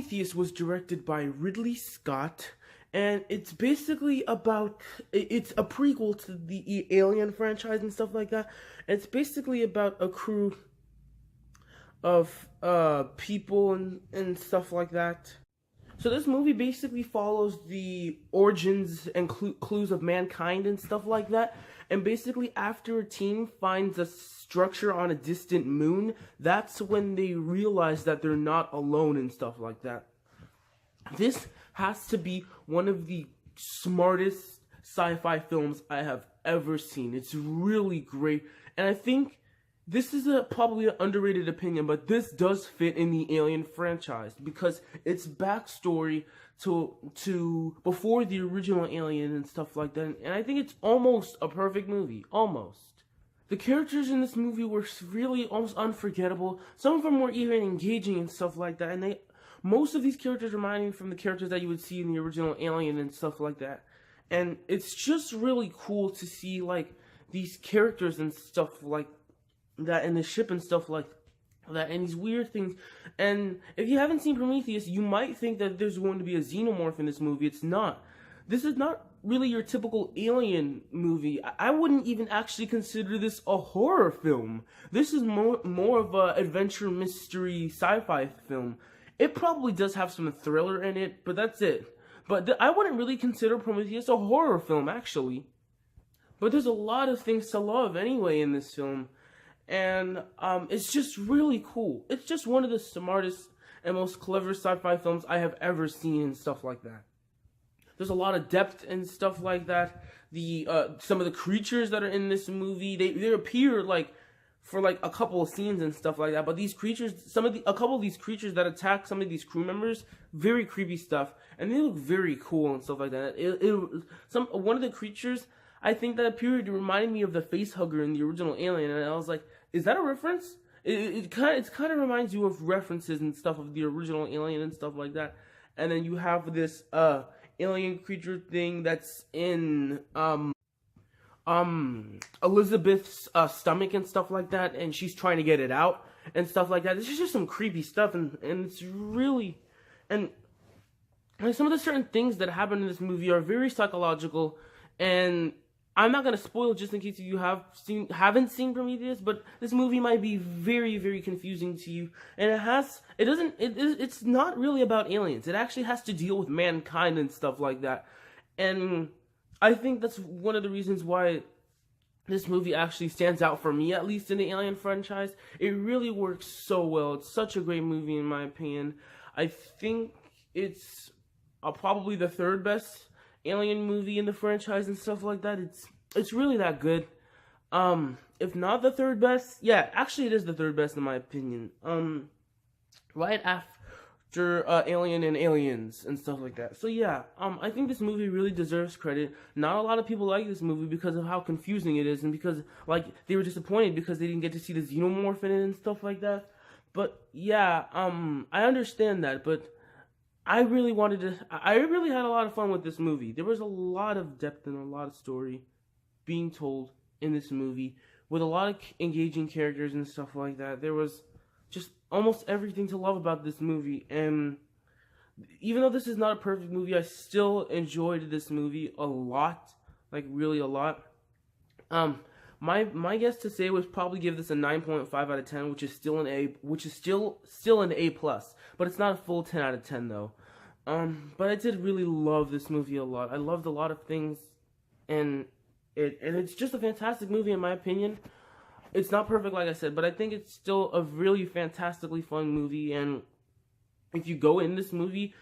Prometheus was directed by Ridley Scott, and it's basically about it's a prequel to the Alien franchise and stuff like that. It's basically about a crew of people and stuff like that. So this movie basically follows the origins and clues of mankind and stuff like that. And basically after a team finds a structure on a distant moon, that's when they realize that they're not alone and stuff like that. This has to be one of the smartest sci-fi films I have ever seen. It's really great. And I think this is probably an underrated opinion, but this does fit in the Alien franchise because its backstory to before the original Alien and stuff like that. And I think it's almost a perfect movie. Almost. The characters in this movie were really almost unforgettable. Some of them were even engaging and stuff like that. And most of these characters remind me from the characters that you would see in the original Alien and stuff like that. And it's just really cool to see like these characters and stuff like that in the ship and stuff like that, and these weird things. And if you haven't seen Prometheus, you might think that there's going to be a xenomorph in this movie. It's not. This is not really your typical Alien movie. I wouldn't even actually consider this a horror film. This is more of a adventure, mystery, sci-fi film. It probably does have some thriller in it, but that's it. But I wouldn't really consider Prometheus a horror film, actually. But there's a lot of things to love anyway in this film. And it's just really cool. It's just one of the smartest and most clever sci-fi films I have ever seen and stuff like that. There's a lot of depth and stuff like that. Some of the creatures that are in this movie, they appear like for like a couple of scenes and stuff like that. But these creatures, a couple of these creatures that attack some of these crew members, very creepy stuff, and they look very cool and stuff like that. One of the creatures, I think that appeared reminded me of the face hugger in the original Alien, and I was like, is that a reference? It kind of reminds you of references and stuff of the original Alien and stuff like that. And then you have this alien creature thing that's in Elizabeth's stomach and stuff like that, and she's trying to get it out and stuff like that. This is just some creepy stuff, and it's really and some of the certain things that happen in this movie are very psychological. And I'm not gonna spoil just in case you haven't seen Prometheus, but this movie might be very, very confusing to you. And it's not really about aliens. It actually has to deal with mankind and stuff like that. And I think that's one of the reasons why this movie actually stands out for me, at least in the Alien franchise. It really works so well. It's such a great movie in my opinion. I think it's probably the third best Alien movie in the franchise and stuff like that. It's really that good. If not the third best, yeah, actually it is the third best in my opinion. Right after Alien and Aliens and stuff like that. So yeah, I think this movie really deserves credit. Not a lot of people like this movie because of how confusing it is, and because like they were disappointed because they didn't get to see the xenomorph in it and stuff like that. But yeah, I understand that, but I really had a lot of fun with this movie. There was a lot of depth and a lot of story being told in this movie with a lot of engaging characters and stuff like that. There was just almost everything to love about this movie. And even though this is not a perfect movie, I still enjoyed this movie a lot. Like, really a lot. My guess to say was probably give this a 9.5 out of 10, which is still an A, which is still an A+, but it's not a full 10 out of 10 though. But I did really love this movie a lot. I loved a lot of things, and it's just a fantastic movie in my opinion. It's not perfect, like I said, but I think it's still a really fantastically fun movie. And if you go in this movie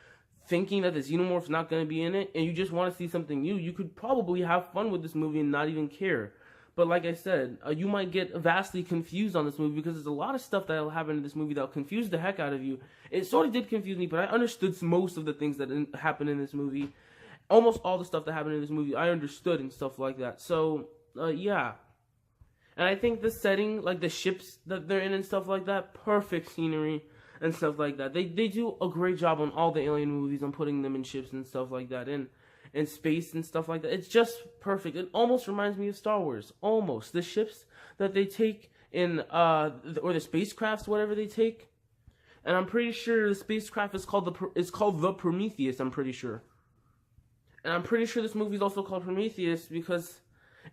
thinking that the xenomorph's not going to be in it, and you just want to see something new, you could probably have fun with this movie and not even care. But like I said, you might get vastly confused on this movie because there's a lot of stuff that will happen in this movie that will confuse the heck out of you. It sort of did confuse me, but I understood most of the things that happened in this movie. Almost all the stuff that happened in this movie, I understood and stuff like that. So, yeah. And I think the setting, like the ships that they're in and stuff like that, perfect scenery and stuff like that. They do a great job on all the Alien movies on putting them in ships and stuff like that. And space and stuff like that. It's just perfect. It almost reminds me of Star Wars. Almost. The ships that they take in, or the spacecrafts, whatever they take, and I'm pretty sure the spacecraft is called the Prometheus. I'm pretty sure, and I'm pretty sure this movie is also called Prometheus because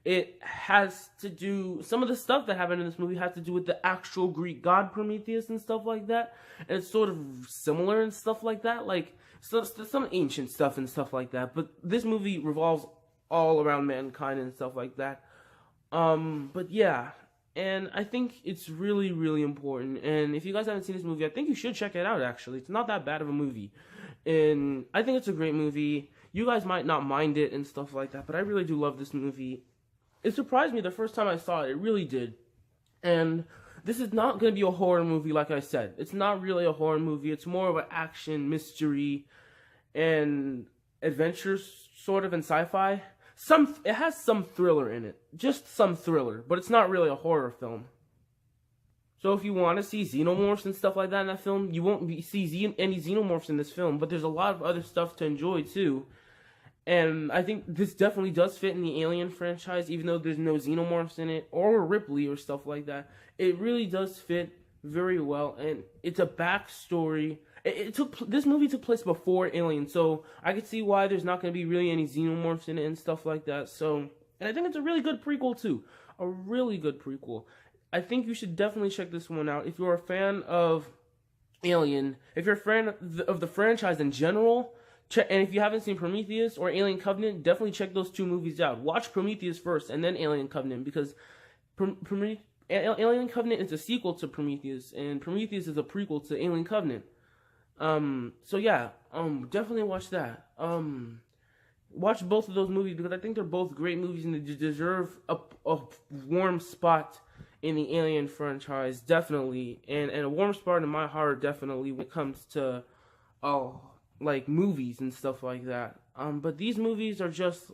it has to do, some of the stuff that happened in this movie has to do with the actual Greek god Prometheus and stuff like that, and it's sort of similar and stuff like that, like some ancient stuff and stuff like that. But this movie revolves all around mankind and stuff like that. But yeah, and I think it's really, really important. And if you guys haven't seen this movie, I think you should check it out. Actually, it's not that bad of a movie, and I think it's a great movie. You guys might not mind it and stuff like that, but I really do love this movie. It surprised me the first time I saw it. It really did. And this is not going to be a horror movie, like I said. It's not really a horror movie. It's more of an action, mystery, and adventure sort of, and sci-fi. It has some thriller in it. Just some thriller. But it's not really a horror film. So if you want to see xenomorphs and stuff like that in that film, you won't see any xenomorphs in this film. But there's a lot of other stuff to enjoy, too. And I think this definitely does fit in the Alien franchise, even though there's no xenomorphs in it, or Ripley, or stuff like that. It really does fit very well, and it's a backstory. This movie took place before Alien, so I could see why there's not going to be really any xenomorphs in it and stuff like that. So, and I think it's a really good prequel, too. A really good prequel. I think you should definitely check this one out. If you're a fan of Alien, if you're a fan of the franchise in general, and if you haven't seen Prometheus or Alien Covenant, definitely check those two movies out. Watch Prometheus first and then Alien Covenant, because Alien Covenant is a sequel to Prometheus, and Prometheus is a prequel to Alien Covenant. So yeah, definitely watch that. Watch both of those movies because I think they're both great movies and they deserve a warm spot in the Alien franchise, definitely, and a warm spot in my heart, definitely, when it comes to like movies and stuff like that. But these movies are just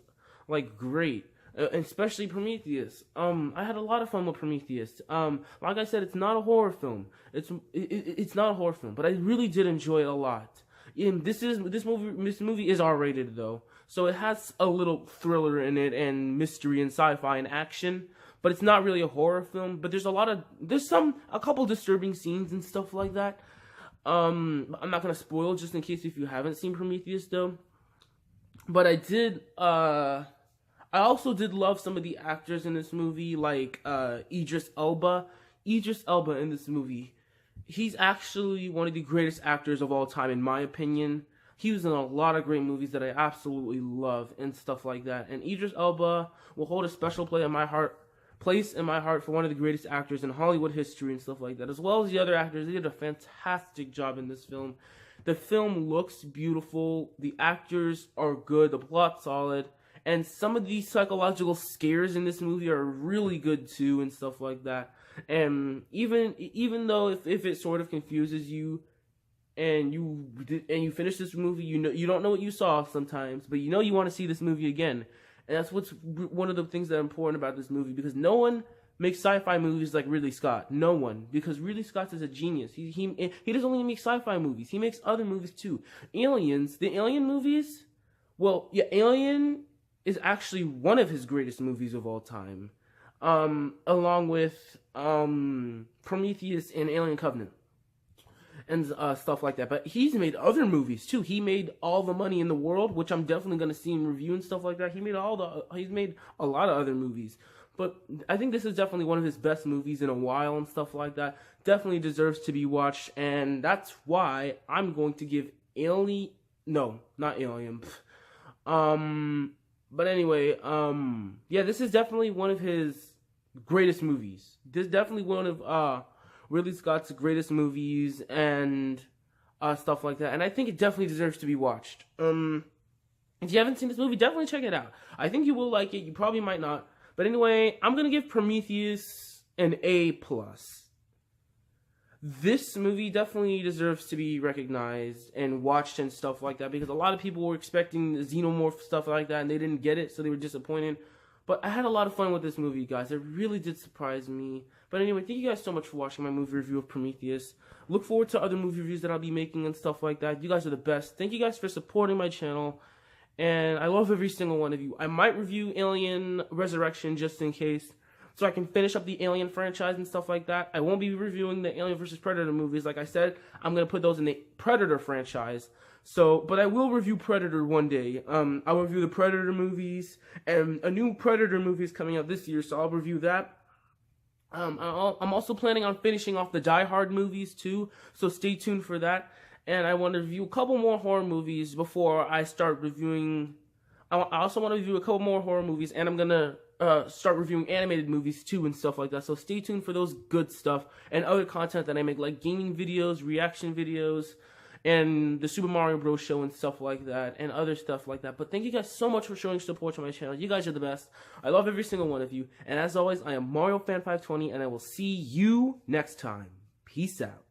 like great, especially Prometheus. I had a lot of fun with Prometheus. Like I said, it's not a horror film. It's not a horror film, but I really did enjoy it a lot. And this movie is R-rated though, so it has a little thriller in it and mystery and sci-fi and action. But it's not really a horror film. But there's a couple disturbing scenes and stuff like that. I'm not gonna spoil just in case if you haven't seen Prometheus though. But I also did love some of the actors in this movie, like Idris Elba. Idris Elba in this movie, he's actually one of the greatest actors of all time, in my opinion. He was in a lot of great movies that I absolutely love and stuff like that. And Idris Elba will hold a special place in my heart for one of the greatest actors in Hollywood history and stuff like that. As well as the other actors, they did a fantastic job in this film. The film looks beautiful, the actors are good, the plot's solid, and some of these psychological scares in this movie are really good too and stuff like that. And even though if it sort of confuses you, and you finish this movie, you don't know what you saw sometimes, but you want to see this movie again. And that's what's one of the things that are important about this movie, because no one makes sci-fi movies like Ridley Scott. No one, because Ridley Scott is a genius. He doesn't only make sci-fi movies. He makes other movies too. The Alien movies. Well, yeah, Alien is actually one of his greatest movies of all time, along with Prometheus and Alien Covenant and stuff like that. But he's made other movies too. He made All the Money in the World, which I'm definitely gonna see him review and stuff like that. He's made a lot of other movies. But I think this is definitely one of his best movies in a while and stuff like that. Definitely deserves to be watched, and that's why I'm going to give not Alien. But anyway, yeah, this is definitely one of his greatest movies. This is definitely one of Ridley Scott's greatest movies and stuff like that. And I think it definitely deserves to be watched. If you haven't seen this movie, definitely check it out. I think you will like it. You probably might not. But anyway, I'm going to give Prometheus an A+. This movie definitely deserves to be recognized and watched and stuff like that, because a lot of people were expecting xenomorph stuff like that and they didn't get it, so they were disappointed. But I had a lot of fun with this movie, guys. It really did surprise me. But anyway, thank you guys so much for watching my movie review of Prometheus. Look forward to other movie reviews that I'll be making and stuff like that. You guys are the best. Thank you guys for supporting my channel. And I love every single one of you. I might review Alien Resurrection just in case. so I can finish up the Alien franchise and stuff like that. I won't be reviewing the Alien vs. Predator movies. Like I said, I'm going to put those in the Predator franchise. So, but I will review Predator one day. I'll review the Predator movies, and a new Predator movie is coming out this year, so I'll review that. I'm also planning on finishing off the Die Hard movies too, so stay tuned for that. And I want to review a couple more horror movies before I start reviewing. I also want to review a couple more horror movies, and I'm gonna start reviewing animated movies too and stuff like that. So stay tuned for those good stuff and other content that I make, like gaming videos, reaction videos, and the Super Mario Bros. Show and stuff like that, and other stuff like that. But thank you guys so much for showing support to my channel. You guys are the best. I love every single one of you. And as always, I am Mario Fan 520, and I will see you next time. Peace out.